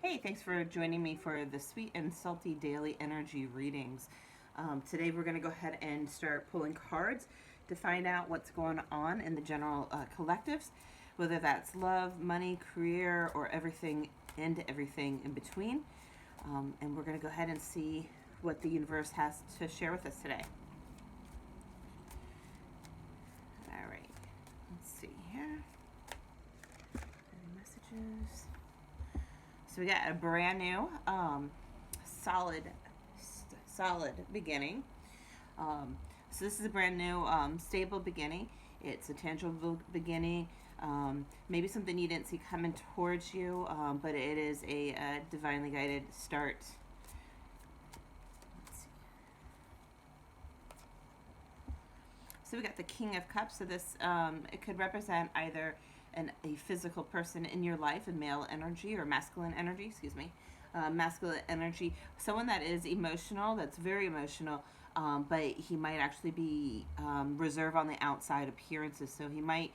Hey, thanks for joining me for the Sweet and Salty Daily Energy Readings. Today we're going to go ahead and start pulling cards to find out what's going on in the general collectives, whether that's love, money, career, or everything and everything in between. And we're going to go ahead and see what the universe has to share with us today. All right, let's see here. Any messages? So we got a brand new, solid beginning. So this is a brand new, stable beginning. It's a tangible beginning. Maybe something you didn't see coming towards you, but it is a divinely guided start. Let's see. So we got the King of Cups. So this, it could represent either a physical person in your life, a male energy or masculine energy, masculine energy, someone that is emotional, that's very emotional, but he might actually be reserved on the outside appearances. So he might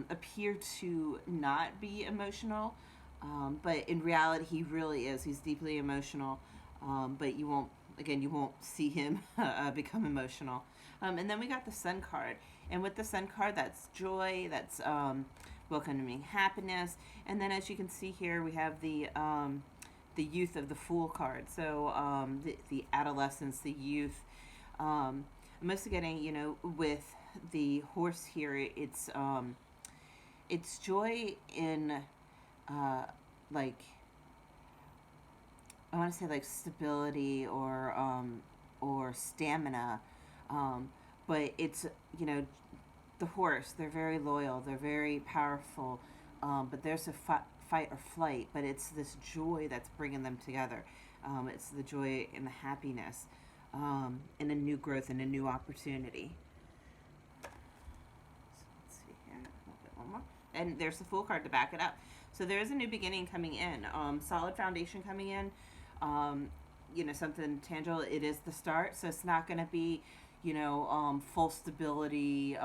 appear to not be emotional, but in reality he really is. He's deeply emotional, but you won't see him become emotional. And then we got the Sun card, and with the Sun card, that's joy, that's welcoming happiness. And then as you can see here, we have the youth of the Fool card. So the adolescence, the youth. I'm mostly getting, with the horse here, it's joy in like, I want to say like stability or stamina, but it's the horse. They're very loyal. They're very powerful, but there's a fight or flight. But it's this joy that's bringing them together. It's the joy and the happiness, and a new growth and a new opportunity. So let's see here. A little bit one more. And there's the Fool card to back it up. So there's a new beginning coming in. Solid foundation coming in. Something tangible. It is the start, so it's not going to be, full stability,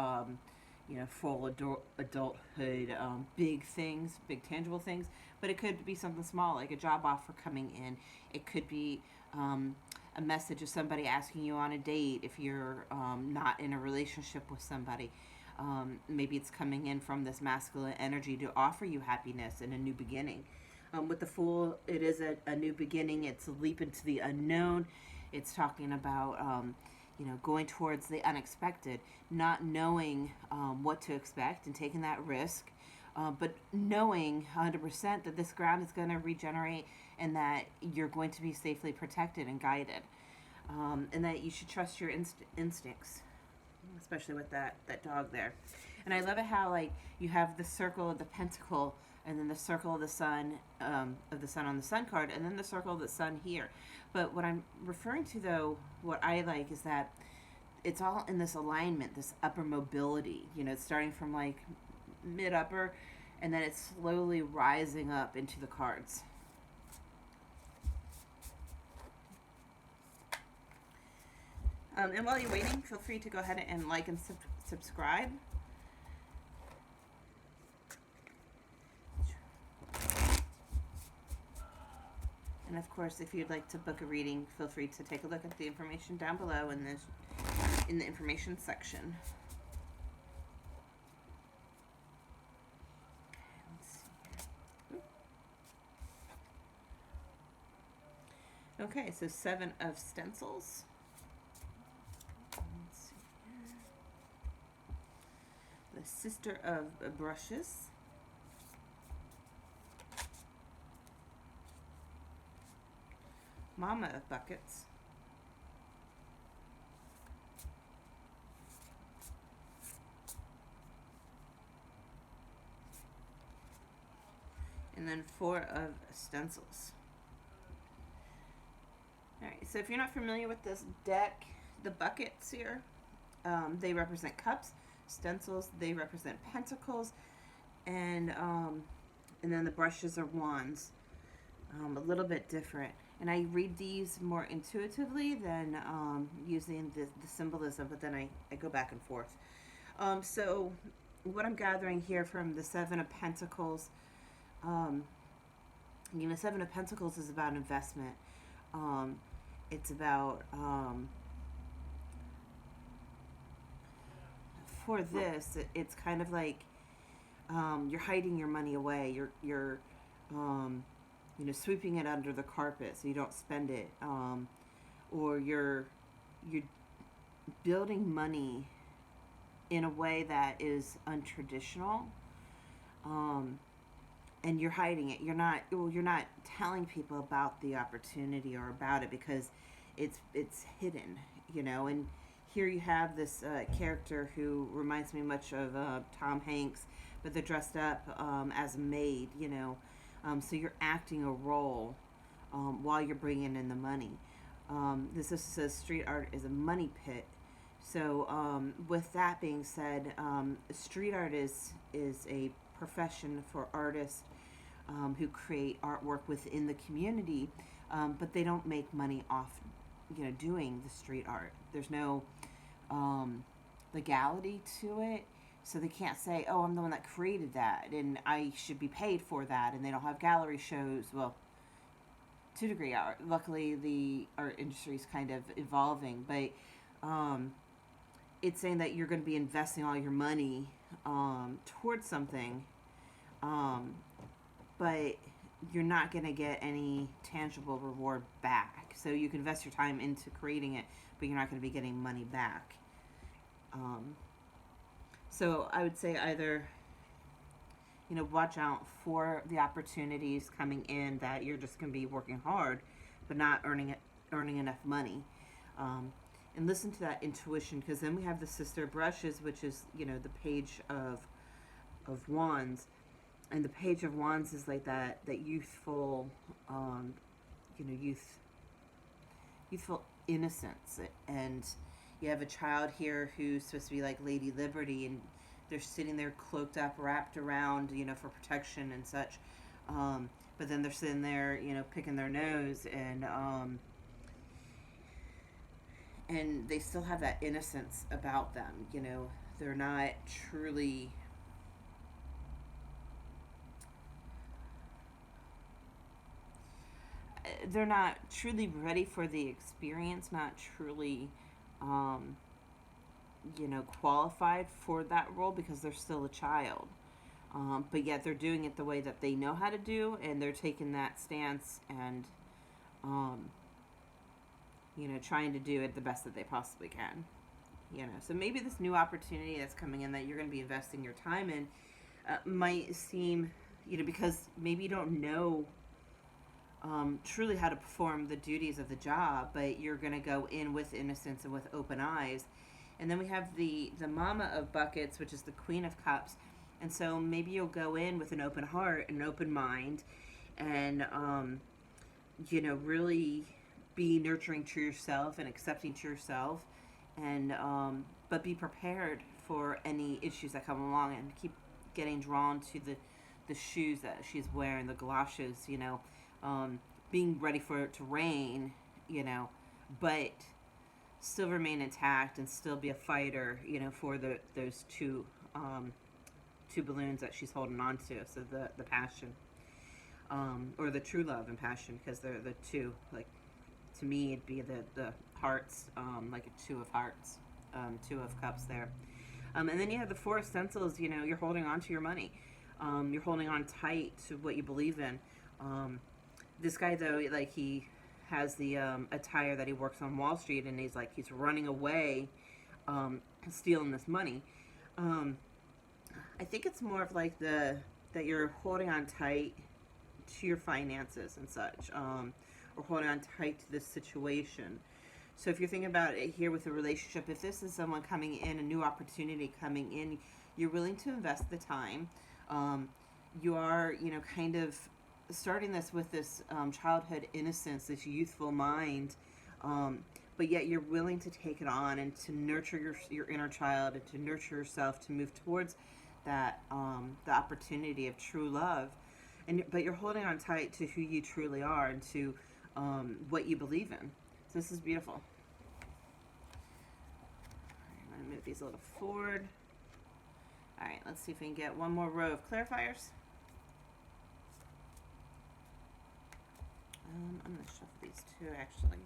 full adulthood, big things, big tangible things. But it could be something small, like a job offer coming in. It could be a message of somebody asking you on a date if you're not in a relationship with somebody. Maybe it's coming in from this masculine energy to offer you happiness and a new beginning. With the Fool, it is a new beginning. It's a leap into the unknown. It's talking about, going towards the unexpected, not knowing what to expect and taking that risk, but knowing 100% that this ground is going to regenerate and that you're going to be safely protected and guided, and that you should trust your instincts, especially with that dog there. And I love it how, like, you have the circle of the pentacle and then the circle of the sun on the Sun card, and then the circle of the sun here. But what I'm referring to, though, what I like is that it's all in this alignment, this upper mobility. It's starting from like mid upper, and then it's slowly rising up into the cards. And while you're waiting, feel free to go ahead and like and subscribe. And of course, if you'd like to book a reading, feel free to take a look at the information down below in the information section. Okay, let's see here. Okay, so 7 of stencils. Let's see here. The Sister of brushes. Mama of buckets. And then 4 of stencils. Alright, so if you're not familiar with this deck, the buckets here, they represent cups. Stencils, they represent pentacles. And then the brushes are wands. A little bit different. And I read these more intuitively than using the symbolism, but then I go back and forth. So what I'm gathering here from the 7 of Pentacles, Seven of Pentacles is about investment. Um, it's about for this. It's kind of like you're hiding your money away. You're um, sweeping it under the carpet so you don't spend it, or you're building money in a way that is untraditional, um, and you're hiding it. You're not telling people about the opportunity or about it because it's hidden, And here you have this character who reminds me much of Tom Hanks, but they're dressed up as a maid, so you're acting a role while you're bringing in the money. This also says street art is a money pit. So, with that being said, street art is a profession for artists who create artwork within the community, but they don't make money off, doing the street art. There's no legality to it, so they can't say, "Oh, I'm the one that created that, and I should be paid for that." And they don't have gallery shows. Well, to a degree, luckily the art industry is kind of evolving, but it's saying that you're going to be investing all your money towards something, um, but you're not going to get any tangible reward back. So you can invest your time into creating it, but you're not going to be getting money back. So I would say either, watch out for the opportunities coming in that you're just going to be working hard, but not earning enough money. And listen to that intuition, because then we have the Sister of Brushes, which is the Page of Wands, and the Page of Wands is like that youthful, youthful innocence, and you have a child here who's supposed to be like Lady Liberty, and they're sitting there cloaked up, wrapped around, for protection and such. But then they're sitting there, picking their nose, and they still have that innocence about them. They're not truly ready for the experience, not truly qualified for that role because they're still a child. But yet they're doing it the way that they know how to do, and they're taking that stance and trying to do it the best that they possibly can. So maybe this new opportunity that's coming in that you're going to be investing your time in might seem, because maybe you don't know truly how to perform the duties of the job, but you're going to go in with innocence and with open eyes. And then we have the Mama of Buckets, which is the Queen of Cups. And so maybe you'll go in with an open heart, an open mind, and really be nurturing to yourself and accepting to yourself, and but be prepared for any issues that come along, and keep getting drawn to the shoes that she's wearing, the galoshes, being ready for it to rain, but still remain intact and still be a fighter, for those two balloons that she's holding on to. So the passion, or the true love and passion, because they're the two. Like, to me, it'd be the hearts, like a two of hearts, two of cups there. And then you have the Four of Stencils. You're holding on to your money. You're holding on tight to what you believe in. This guy, though, like, he has the attire that he works on Wall Street, and he's running away, stealing this money. I think it's more of like that you're holding on tight to your finances and such, or holding on tight to this situation. So if you're thinking about it here with a relationship, if this is someone coming in, a new opportunity coming in, you're willing to invest the time. You are, kind of starting this with this childhood innocence, this youthful mind, but yet you're willing to take it on and to nurture your inner child, and to nurture yourself to move towards that the opportunity of true love, but you're holding on tight to who you truly are and to what you believe in. So this is beautiful. I'm going to move these a little forward. Alright, let's see if we can get one more row of clarifiers. I'm going to shuffle these two actually.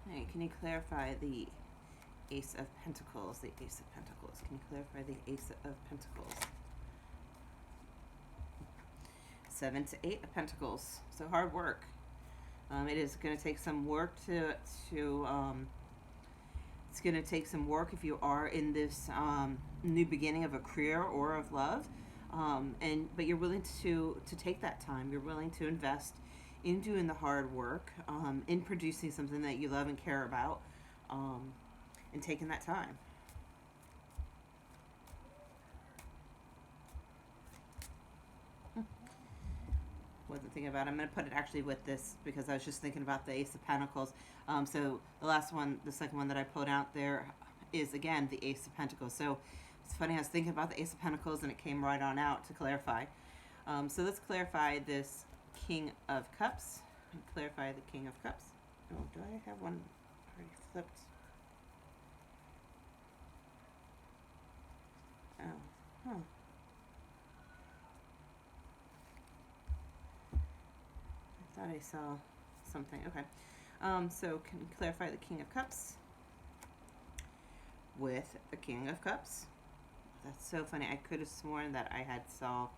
Okay. Can you clarify the Ace of Pentacles? The Ace of Pentacles. Can you clarify the Ace of Pentacles? 7 to 8 of Pentacles. So hard work. It is going to take some work to it's going to take some work if you are in this new beginning of a career or of love, but you're willing to take that time. You're willing to invest in doing the hard work, in producing something that you love and care about, and taking that time. Wasn't thinking about it. I'm going to put it actually with this because I was just thinking about the Ace of Pentacles. So the last one, the second one that I pulled out there is, again, the Ace of Pentacles. So it's funny, I was thinking about the Ace of Pentacles and it came right on out to clarify. So let's clarify this King of Cups. And clarify the King of Cups. Oh, do I have one already flipped? Oh, huh. I thought I saw something. Okay. So can you clarify the King of Cups with the King of Cups? That's so funny. I could have sworn that I saw,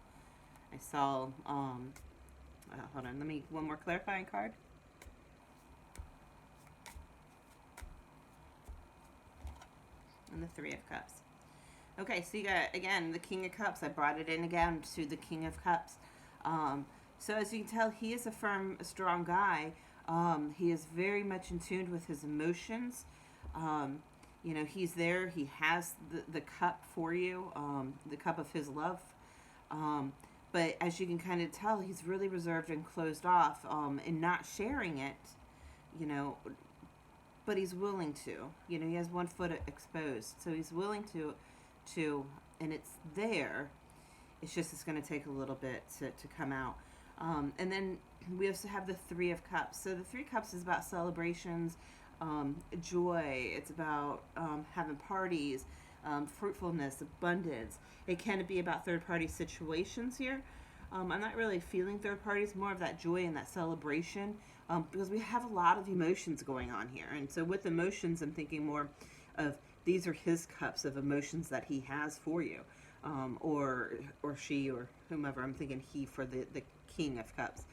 hold on. Let me, one more clarifying card. And the Three of Cups. Okay, so you got, again, the King of Cups. I brought it in again to the King of Cups. So as you can tell, he is a firm, strong guy. He is very much in tune with his emotions. You know, he's there. He has the cup for you, the cup of his love. But as you can kind of tell, he's really reserved and closed off, and not sharing it, you know, but he's willing to. You know, he has one foot exposed. So he's willing to, and it's there. It's just, it's going to take a little bit to come out. And then we also have the Three of Cups. So the Three of Cups is about celebrations, joy. It's about having parties, fruitfulness, abundance. It can be about third-party situations here. I'm not really feeling third parties, more of that joy and that celebration, because we have a lot of emotions going on here. And so with emotions, I'm thinking more of these are his cups of emotions that he has for you. Or she, or whomever. I'm thinking he for the King of Cups.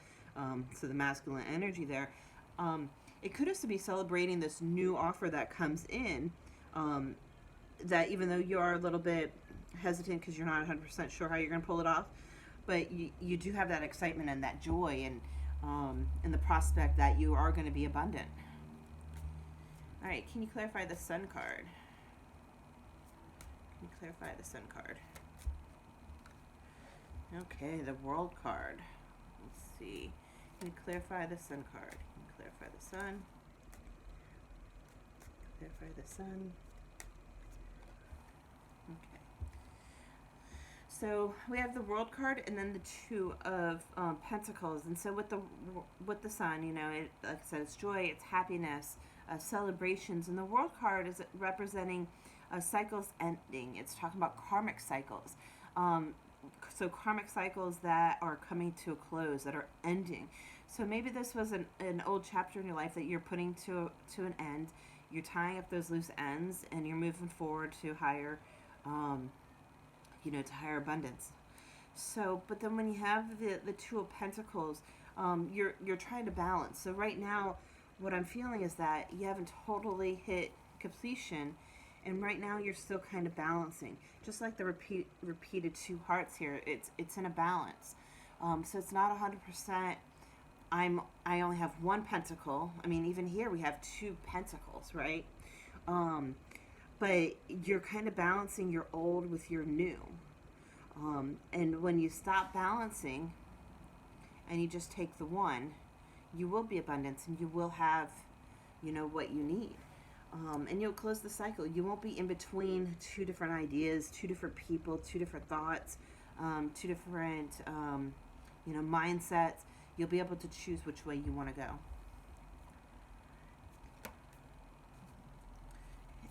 So the masculine energy there. It could also be celebrating this new offer that comes in, that even though you are a little bit hesitant because you're not 100% sure how you're going to pull it off, but you do have that excitement and that joy and the prospect that you are going to be abundant. All right, can you clarify the Sun card? Can you clarify the Sun card? Okay, the World card. Let's see. Can you clarify the Sun card? Can you clarify the Sun? Clarify the Sun. Okay. So we have the World card and then the Two of Pentacles. And so with the Sun, you know, it, like I said, it's joy, it's happiness, celebrations. And the World card is representing cycles ending. It's talking about karmic cycles. So karmic cycles that are coming to a close, that are ending. So maybe this was an old chapter in your life that you're putting to an end. You're tying up those loose ends and you're moving forward to higher, to higher abundance. So, but then when you have the Two of Pentacles, you're trying to balance. So right now, what I'm feeling is that you haven't totally hit completion. And right now you're still kind of balancing. Just like the repeated two hearts here, it's in a balance. So it's not 100%. I only have one pentacle. I mean, even here we have two pentacles, right? But you're kind of balancing your old with your new. And when you stop balancing and you just take the one, you will be abundance and you will have, what you need. And you'll close the cycle. You won't be in between two different ideas, two different people, two different thoughts, two different mindsets. You'll be able to choose which way you want to go.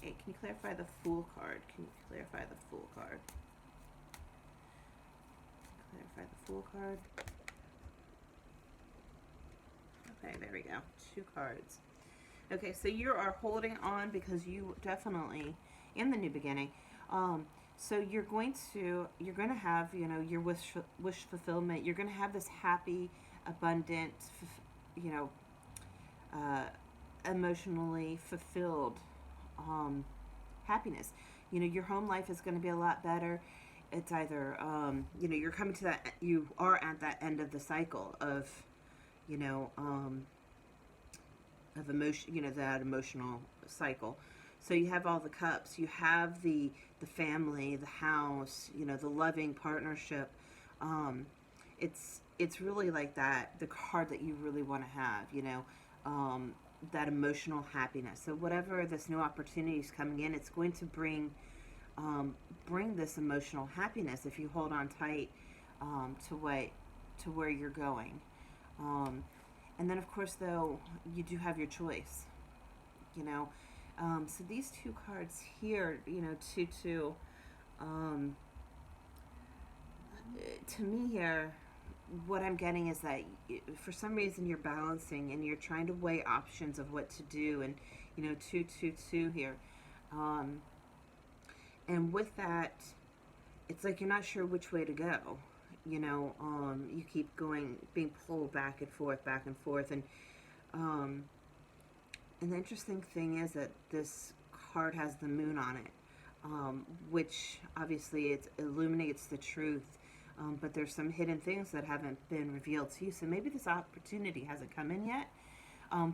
Hey, can you clarify the Fool card? Can you clarify the Fool card? Clarify the Fool card. Okay, there we go. 2 cards. Okay, so you are holding on because you definitely in the new beginning. So you're going to have your wish fulfillment. You're going to have this happy, abundant, you know, uh, emotionally fulfilled happiness. Your home life is going to be a lot better. It's either you're coming to that. You are at that end of the cycle of you know. Of emotion, that emotional cycle. So you have all the cups. You have the family, the house, the loving partnership. It's really like that, the card that you really want to have, that emotional happiness. So whatever this new opportunity is coming in, it's going to bring this emotional happiness if you hold on tight to where you're going. And then, of course, though, you do have your choice, So these 2 cards here, 2, to me here, what I'm getting is that for some reason you're balancing and you're trying to weigh options of what to do. And, 2, 2, 2 here. And with that, it's like you're not sure which way to go. You keep being pulled back and forth, and the interesting thing is that this card has the moon on it, which obviously it illuminates the truth, but there's some hidden things that haven't been revealed to you. So maybe this opportunity hasn't come in yet,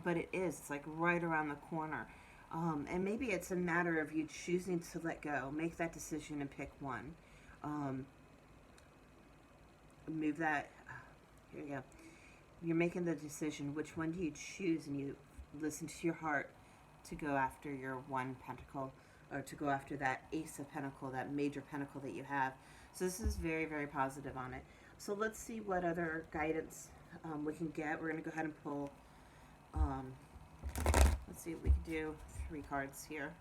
but it is. It's like right around the corner, and maybe it's a matter of you choosing to let go, make that decision, and pick one. Move that. Here you go. You're making the decision. Which one do you choose? And you listen to your heart to go after your 1 pentacle, or to go after that Ace of Pentacle, that major pentacle that you have. So this is very, very positive on it. So let's see what other guidance we can get. We're going to go ahead and pull. Let's see what we can do. 3 cards here.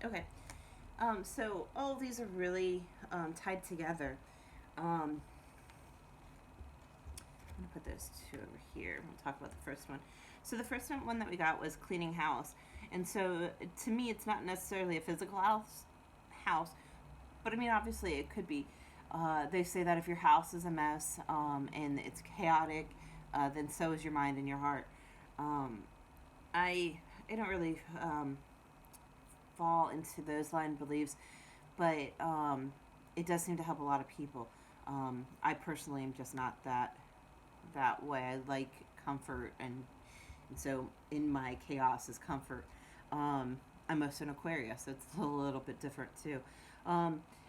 Okay. So all of these are really tied together. I'm going to put those 2 over here. We'll talk about the first one. So the first one that we got was cleaning house. And so to me, it's not necessarily a physical house, but I mean, obviously it could be. They say that if your house is a mess and it's chaotic, then so is your mind and your heart. I don't really fall into those line of beliefs, but it does seem to help a lot of people. I personally am just not that way. I like comfort, and so in my chaos is comfort. I'm also an Aquarius, so it's a little bit different too.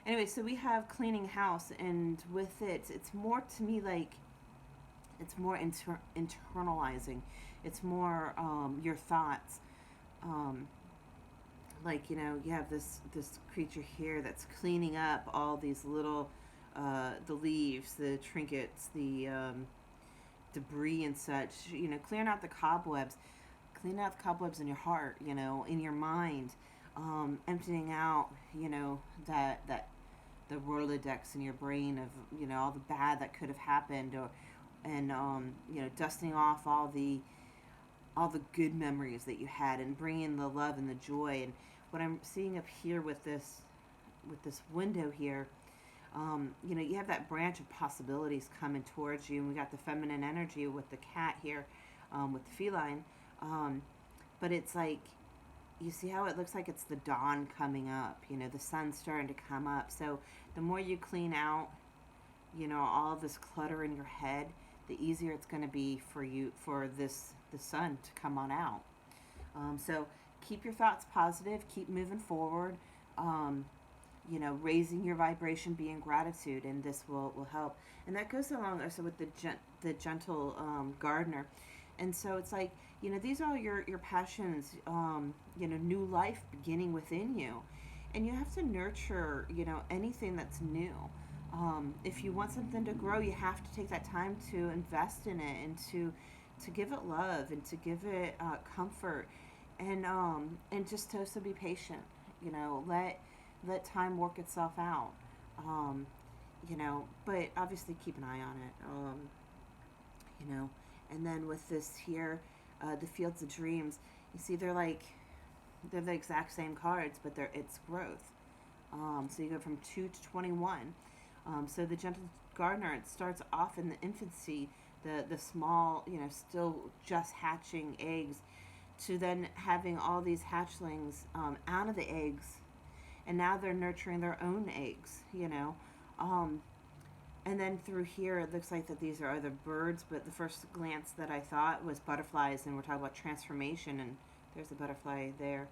Anyway, so we have cleaning house, and with it, it's more to me like it's more internalizing. It's more your thoughts. Like you have this creature here that's cleaning up all these little the leaves, the trinkets, the debris and such. Clearing out the cobwebs, cleaning out the cobwebs in your heart. In your mind, emptying out. That the Rolodex in your brain of all the bad that could have happened, and dusting off all the good memories that you had, and bringing the love and the joy. And what I'm seeing up here with this window here, You have that branch of possibilities coming towards you. And we got the feminine energy with the cat here, with the feline. Um, but it's like, you see how it looks like it's the dawn coming up, the sun's starting to come up. So the more you clean out, all this clutter in your head, the easier it's going to be for you, for the sun to come on out. So keep your thoughts positive, keep moving forward. Um, Raising your vibration, be in gratitude, and this will help. And that goes along also with the gentle gardener. And so it's like, these are all your passions, new life beginning within you. And you have to nurture, anything that's new. If you want something to grow, you have to take that time to invest in it, and to give it love, and to give it comfort, and just to also be patient. Let time work itself out. Um, but obviously keep an eye on it. You know, and then with this here, the Fields of Dreams, you see they're the exact same cards, but it's growth. So you go from 2 to 21. So the gentle gardener, it starts off in the infancy, the small, still just hatching eggs, to then having all these hatchlings out of the eggs, and now they're nurturing their own eggs. Um, and then through here, it looks like that these are other birds, but the first glance that I thought was butterflies, and we're talking about transformation, and there's a butterfly there.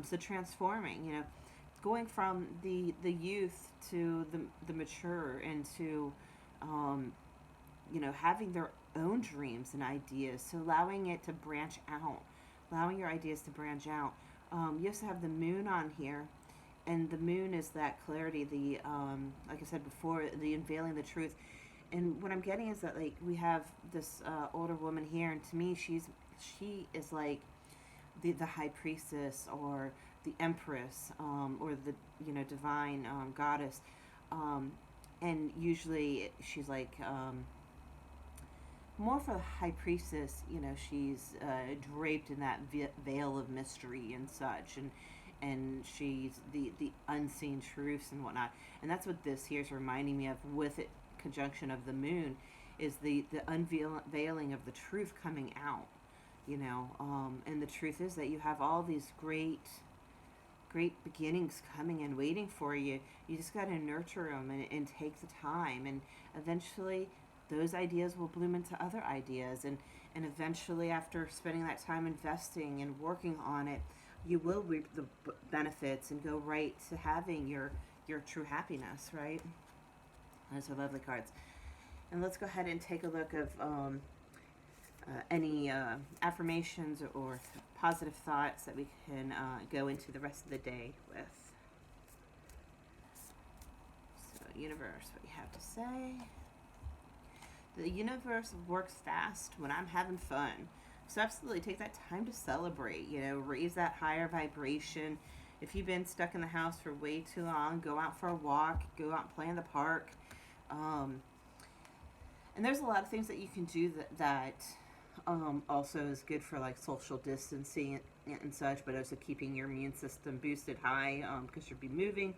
So transforming, going from the youth to the mature, and to, um, having their own dreams and ideas. So allowing it to branch out, allowing your ideas to branch out. You also have the moon on here, and the moon is that clarity, the like I said before, the unveiling the truth. And what I'm getting is that, like, we have this older woman here, and to me, she is like the high priestess, or the empress, or the divine goddess, um, and usually she's like, more for the high priestess. She's draped in that veil of mystery and such, and she's the unseen truths and whatnot. And that's what this here is reminding me of, with it conjunction of the moon, is the unveiling of the truth coming out. And the truth is that you have all these great beginnings coming and waiting for you. You just got to nurture them, and take the time, and eventually those ideas will bloom into other ideas, and eventually, after spending that time investing and working on it, you will reap the benefits and go right to having your true happiness, right? Those are lovely cards. And let's go ahead and take a look of any affirmations or positive thoughts that we can go into the rest of the day with. So, universe, what you have to say? The universe works fast when I'm having fun. So absolutely take that time to celebrate, raise that higher vibration. If you've been stuck in the house for way too long, go out for a walk, go out and play in the park. And there's a lot of things that you can do that also is good for, like, social distancing and such, but also keeping your immune system boosted high, because you'll be moving.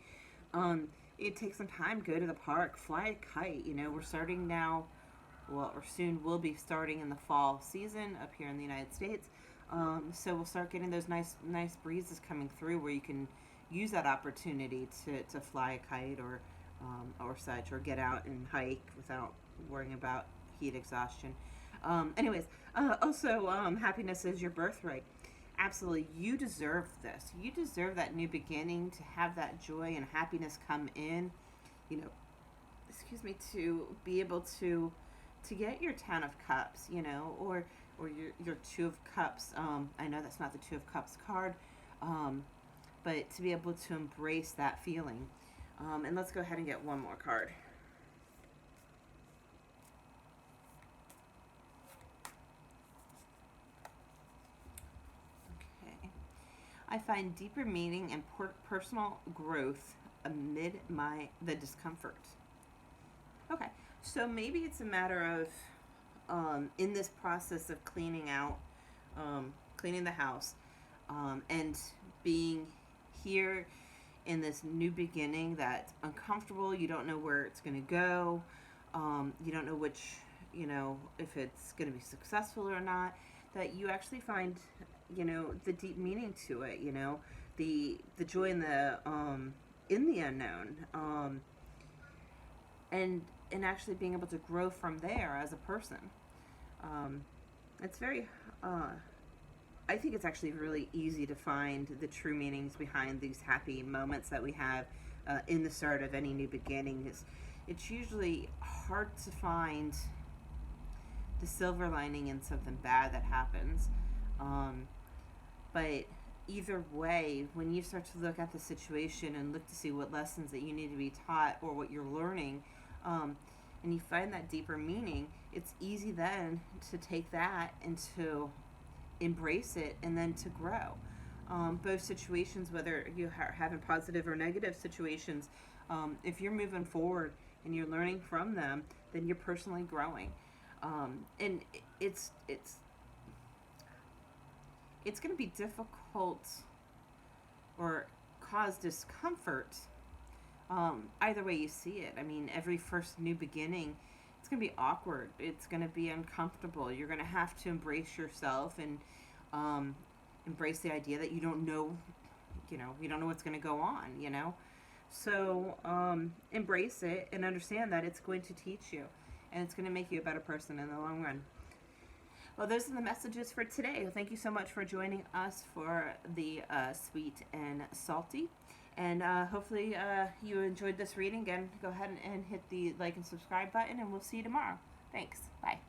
It takes some time. Go to the park, fly a kite. We're starting now. Well, or soon we'll be starting in the fall season up here in the United States. So we'll start getting those nice breezes coming through, where you can use that opportunity to fly a kite, or such, or get out and hike without worrying about heat exhaustion. Also, happiness is your birthright. Absolutely, you deserve this. You deserve that new beginning, to have that joy and happiness come in. To be able to get your 10 of cups, or your 2 of cups. I know that's not the 2 of cups card, but to be able to embrace that feeling. And let's go ahead and get one more card. Okay. I find deeper meaning and personal growth amid the discomfort. Okay, so maybe it's a matter of, in this process of cleaning out, cleaning the house, and being here in this new beginning that's uncomfortable. You don't know where it's going to go. You don't know which, if it's going to be successful or not. That you actually find, the deep meaning to it. The joy in the unknown, and actually being able to grow from there as a person. Um, it's very. I think it's actually really easy to find the true meanings behind these happy moments that we have in the start of any new beginning. It's usually hard to find the silver lining in something bad that happens. Um, but either way, when you start to look at the situation and look to see what lessons that you need to be taught or what you're learning, and you find that deeper meaning, it's easy then to take that and to embrace it and then to grow. Both situations, whether you're having positive or negative situations, if you're moving forward and you're learning from them, then you're personally growing. And it's going to be difficult or cause discomfort, either way you see it. I mean, every first new beginning, it's going to be awkward. It's going to be uncomfortable. You're going to have to embrace yourself and embrace the idea that you don't know, you don't know what's going to go on. So embrace it and understand that it's going to teach you and it's going to make you a better person in the long run. Well, those are the messages for today. Well, thank you so much for joining us for the sweet and salty. And hopefully you enjoyed this reading. Again, go ahead and hit the like and subscribe button, and we'll see you tomorrow. Thanks. Bye.